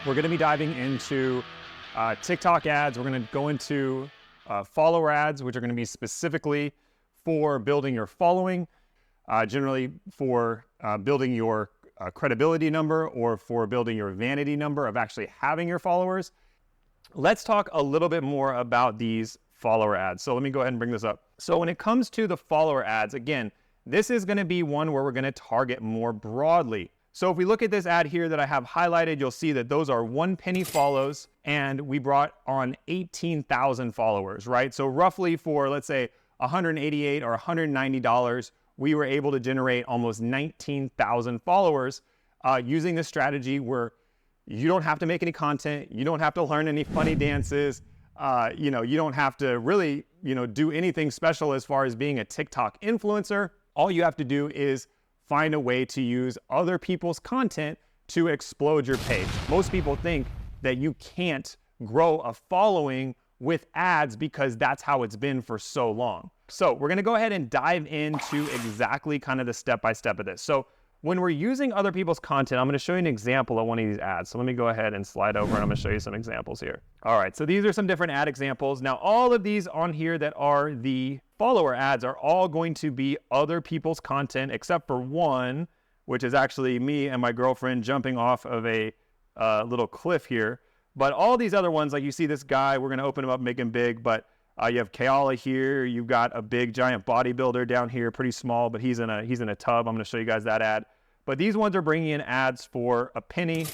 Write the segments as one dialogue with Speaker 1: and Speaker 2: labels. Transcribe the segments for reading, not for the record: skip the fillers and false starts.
Speaker 1: We're going to be diving into TikTok ads. We're going to go into follower ads, which are going to be specifically for building your following, generally for building your credibility number or for building your vanity number of actually having your followers. Let's talk a little bit more about these follower ads. So let me go ahead and bring this up. So when it comes to the follower ads, again, this is going to be one where we're going to target more broadly. So if we look at this ad here that I have highlighted, you'll see that those are 1 penny follows, and we brought on 18,000 followers, right? So roughly for, let's say, $188 or $190, we were able to generate almost 19,000 followers using this strategy where you don't have to make any content, you don't have to learn any funny dances, you don't have to really, do anything special as far as being a TikTok influencer. All you have to do is find a way to use other people's content to explode your page. Most people think that you can't grow a following with ads because that's how it's been for so long. So we're gonna go ahead and dive into exactly kind of the step-by-step of this. So when we're using other people's content, I'm gonna show you an example of one of these ads. So let me go ahead and slide over and I'm gonna show you some examples here. All right, so these are some different ad examples. Now all of these on here that are the follower ads are all going to be other people's content except for one, which is actually me and my girlfriend jumping off of a little cliff here. But all these other ones, like you see this guy, we're gonna open him up, make him big, but you have Keala here, you've got a big giant bodybuilder down here, pretty small, but he's in a tub. I'm gonna show you guys that ad. But these ones are bringing in ads for a penny.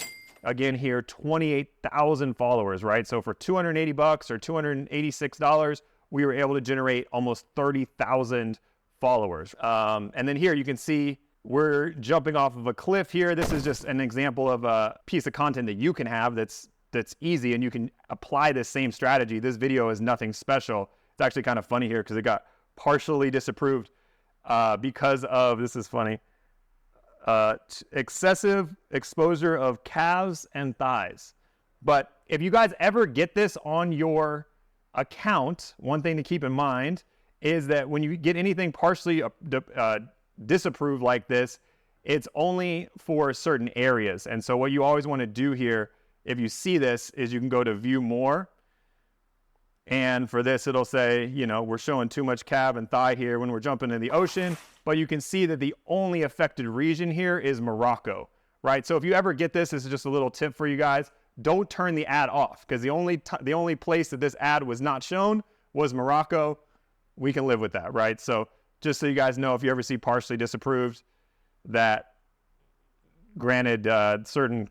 Speaker 1: Again here, 28,000 followers, right? So for 280 bucks or $286, we were able to generate almost 30,000 followers. And then here you can see we're jumping off of a cliff here. This is just an example of a piece of content that you can have that's easy and you can apply this same strategy. This video is nothing special. It's actually kind of funny here because it got partially disapproved because of, this is funny, excessive exposure of calves and thighs. But if you guys ever get this on your account, one thing to keep in mind is that when you get anything partially disapproved like this, it's only for certain areas. And so what you always want to do here, if you see this, is you can go to view more. And for this, it'll say, we're showing too much calf and thigh here when we're jumping in the ocean. But you can see that the only affected region here is Morocco, right? So if you ever get this, this is just a little tip for you guys. Don't turn the ad off because the only place that this ad was not shown was Morocco. We can live with that, right? So just so you guys know, if you ever see partially disapproved, that granted, certain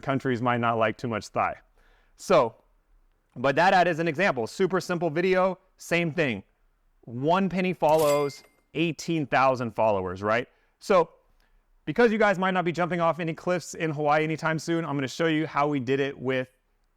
Speaker 1: countries might not like too much thigh. So, but that ad is an example. Super simple video, same thing. 1 penny follows, 18,000 followers, right? So because you guys might not be jumping off any cliffs in Hawaii anytime soon, I'm going to show you how we did it with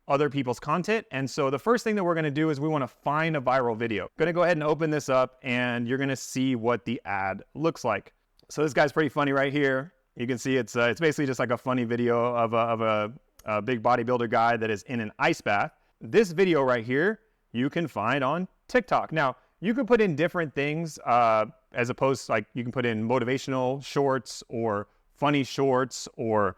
Speaker 1: other people's content. And so the first thing that we're going to do is we want to find a viral video. I'm going to go ahead and open this up and you're going to see what the ad looks like. So this guy's pretty funny right here. You can see it's basically just like a funny video of a big bodybuilder guy that is in an ice bath. This video right here, you can find on TikTok. Now, you can put in different things as opposed to, like, you can put in motivational shorts or funny shorts or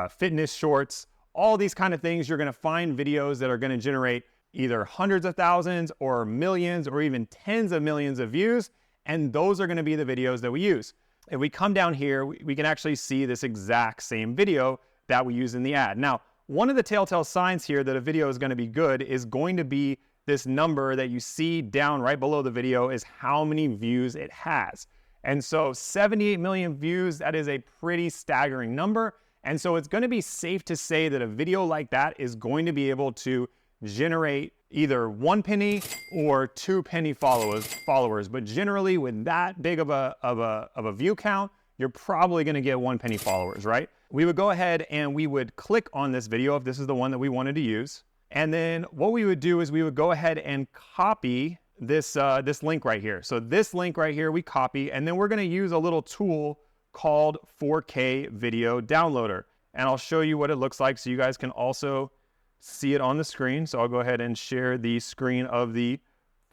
Speaker 1: fitness shorts. All these kind of things, you're going to find videos that are going to generate either hundreds of thousands or millions or even tens of millions of views. And those are going to be the videos that we use. If we come down here, we can actually see this exact same video that we use in the ad. Now, one of the telltale signs here that a video is going to be good is going to be this number that you see down right below the video is how many views it has. And so 78 million views, that is a pretty staggering number. And so it's going to be safe to say that a video like that is going to be able to generate either 1 penny or 2 penny followers. But generally with that big of a view count, you're probably going to get 1 penny followers, right? We would go ahead and we would click on this video if this is the one that we wanted to use. And then what we would do is we would go ahead and copy this link right here. So this link right here, we copy, and then we're going to use a little tool called 4K Video Downloader. And I'll show you what it looks like so you guys can also see it on the screen. So I'll go ahead and share the screen of the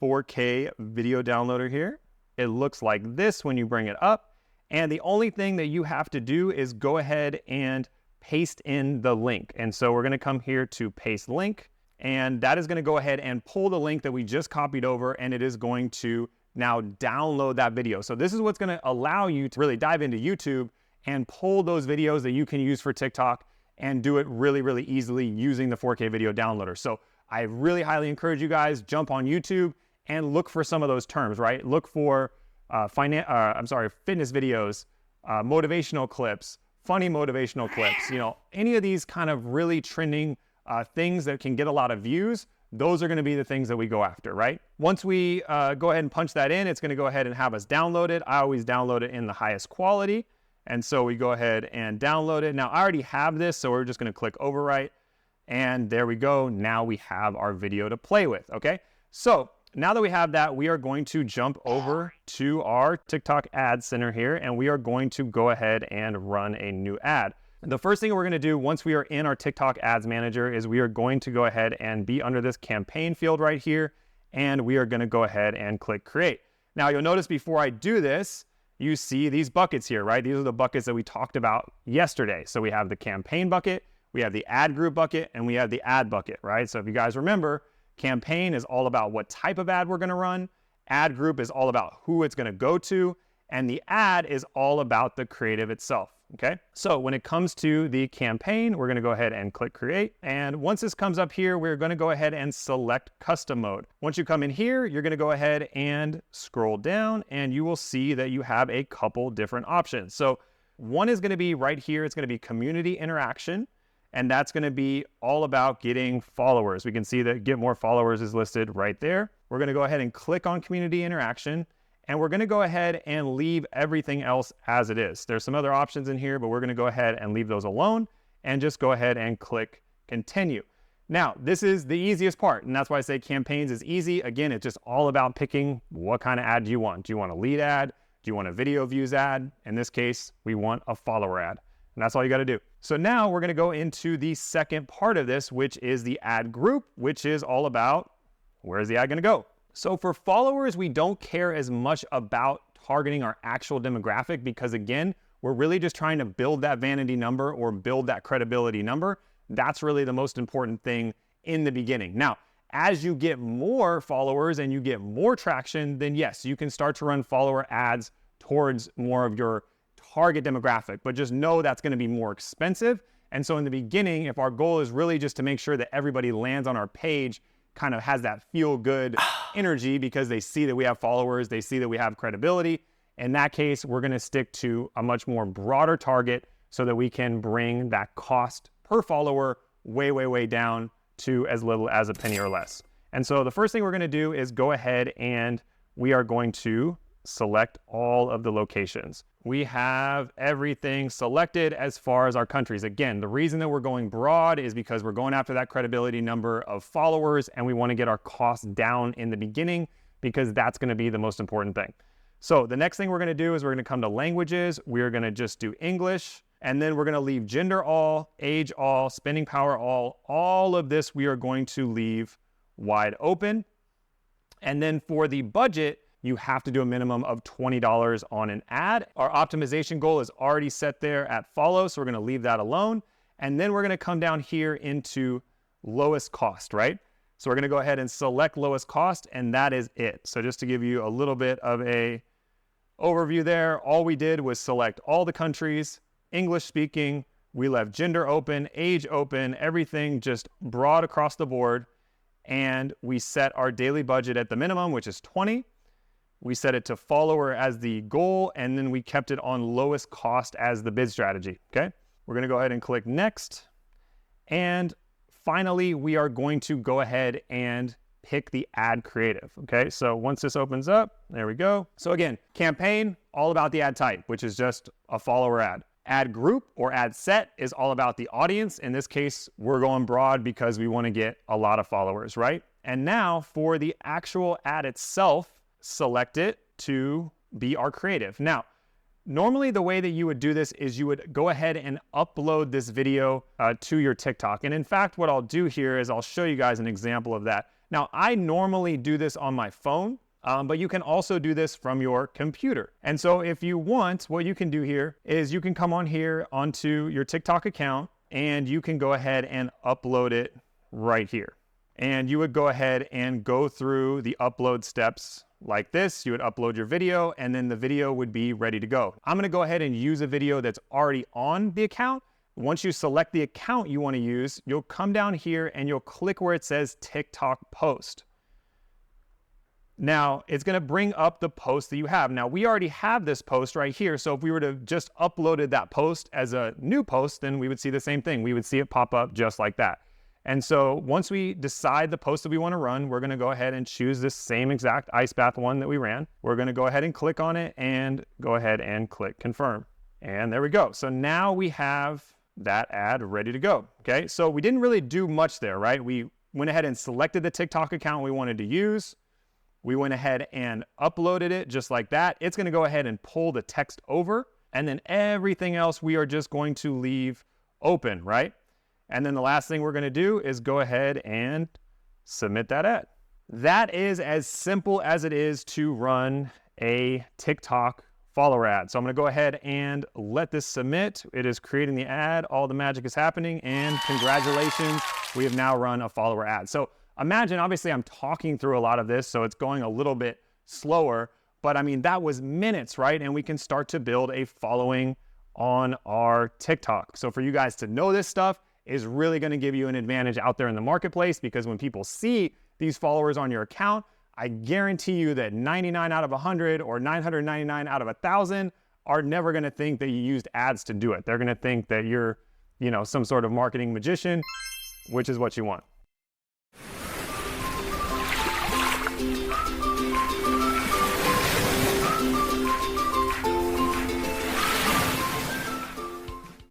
Speaker 1: 4K Video Downloader here. It looks like this when you bring it up. And the only thing that you have to do is go ahead and paste in the link. And so we're going to come here to paste link, and that is going to go ahead and pull the link that we just copied over, and it is going to now download that video. So this is what's going to allow you to really dive into YouTube and pull those videos that you can use for TikTok and do it really, really easily using the 4K video downloader. So I really highly encourage you guys, jump on YouTube and look for some of those terms, right? Look for fitness videos, motivational clips, funny motivational clips, you know, any of these kind of really trending things that can get a lot of views. Those are going to be the things that we go after, right? Once we go ahead and punch that in, it's going to go ahead and have us download it. I always download it in the highest quality. And so we go ahead and download it. Now I already have this, so we're just going to click overwrite. And there we go. Now we have our video to play with, okay? So now that we have that, we are going to jump over to our TikTok ad center here, and we are going to go ahead and run a new ad. The first thing we're going to do once we are in our TikTok ads manager is we are going to go ahead and be under this campaign field right here, and we are going to go ahead and click create. Now you'll notice before I do this, you see these buckets here, right? These are the buckets that we talked about yesterday. So we have the campaign bucket, we have the ad group bucket, and we have the ad bucket, right? So if you guys remember, campaign is all about what type of ad we're going to run. Ad group is all about who it's going to go to. And the ad is all about the creative itself. Okay. So when it comes to the campaign, we're going to go ahead and click create. And once this comes up here, we're going to go ahead and select custom mode. Once you come in here, you're going to go ahead and scroll down, and you will see that you have a couple different options. So one is going to be right here. It's going to be community interaction. And that's going to be all about getting followers. We can see that get more followers is listed right there. We're going to go ahead and click on community interaction, and we're going to go ahead and leave everything else as it is. There's some other options in here, but we're going to go ahead and leave those alone and just go ahead and click continue. Now, this is the easiest part, and that's why I say campaigns is easy. Again, it's just all about picking what kind of ad do you want. Do you want a lead ad? Do you want a video views ad? In this case, we want a follower ad. And that's all you got to do. So now we're going to go into the second part of this, which is the ad group, which is all about where's the ad going to go. So for followers, we don't care as much about targeting our actual demographic because, again, we're really just trying to build that vanity number or build that credibility number. That's really the most important thing in the beginning. Now, as you get more followers and you get more traction, then yes, you can start to run follower ads towards more of your target demographic, but just know that's going to be more expensive. And so in the beginning, if our goal is really just to make sure that everybody lands on our page, kind of has that feel good energy because they see that we have followers, they see that we have credibility. In that case, we're going to stick to a much more broader target so that we can bring that cost per follower way, way, way down to as little as a penny or less. And so the first thing we're going to do is go ahead and we are going to select all of the locations. We have everything selected as far as our countries. Again, the reason that we're going broad is because we're going after that credibility number of followers, and we want to get our costs down in the beginning because that's going to be the most important thing. So the next thing we're going to do is we're going to come to languages. We're going to just do English, and then we're going to leave gender all, age all, spending power all of this we are going to leave wide open. And then for the budget, you have to do a minimum of $20 on an ad. Our optimization goal is already set there at follow, so we're going to leave that alone. And then we're going to come down here into lowest cost, right? So we're going to go ahead and select lowest cost, and that is it. So just to give you a little bit of a overview there, all we did was select all the countries, English speaking, we left gender open, age open, everything just broad across the board. And we set our daily budget at the minimum, which is 20. We set it to follower as the goal, and then we kept it on lowest cost as the bid strategy, okay? We're gonna go ahead and click next. And finally, we are going to go ahead and pick the ad creative, okay? So once this opens up, there we go. So again, campaign, all about the ad type, which is just a follower ad. Ad group or ad set is all about the audience. In this case, we're going broad because we wanna get a lot of followers, right? And now for the actual ad itself, select it to be our creative. Now, normally the way that you would do this is you would go ahead and upload this video to your TikTok. And in fact, what I'll do here is I'll show you guys an example of that. Now, I normally do this on my phone, but you can also do this from your computer. And so if you want, what you can do here is you can come on here onto your TikTok account, and you can go ahead and upload it right here. And you would go ahead and go through the upload steps like this. You would upload your video, and then the video would be ready to go. I'm gonna go ahead and use a video that's already on the account. Once you select the account you wanna use, you'll come down here and you'll click where it says TikTok post. Now, it's gonna bring up the post that you have. Now, we already have this post right here, so if we were to just uploaded that post as a new post, then we would see the same thing. We would see it pop up just like that. And so once we decide the post that we wanna run, we're gonna go ahead and choose this same exact ice bath one that we ran. We're gonna go ahead and click on it and go ahead and click confirm. And there we go. So now we have that ad ready to go, okay? So we didn't really do much there, right? We went ahead and selected the TikTok account we wanted to use. We went ahead and uploaded it just like that. It's gonna go ahead and pull the text over, and then everything else we are just going to leave open, right? And then the last thing we're gonna do is go ahead and submit that ad. That is as simple as it is to run a TikTok follower ad. So I'm gonna go ahead and let this submit. It is creating the ad, all the magic is happening, and congratulations, we have now run a follower ad. So imagine, obviously I'm talking through a lot of this, so it's going a little bit slower, but I mean, that was minutes, right? And we can start to build a following on our TikTok. So for you guys to know this stuff is really gonna give you an advantage out there in the marketplace, because when people see these followers on your account, I guarantee you that 99 out of 100 or 999 out of 1,000 are never gonna think that you used ads to do it. They're gonna think that you're, you know, some sort of marketing magician, which is what you want.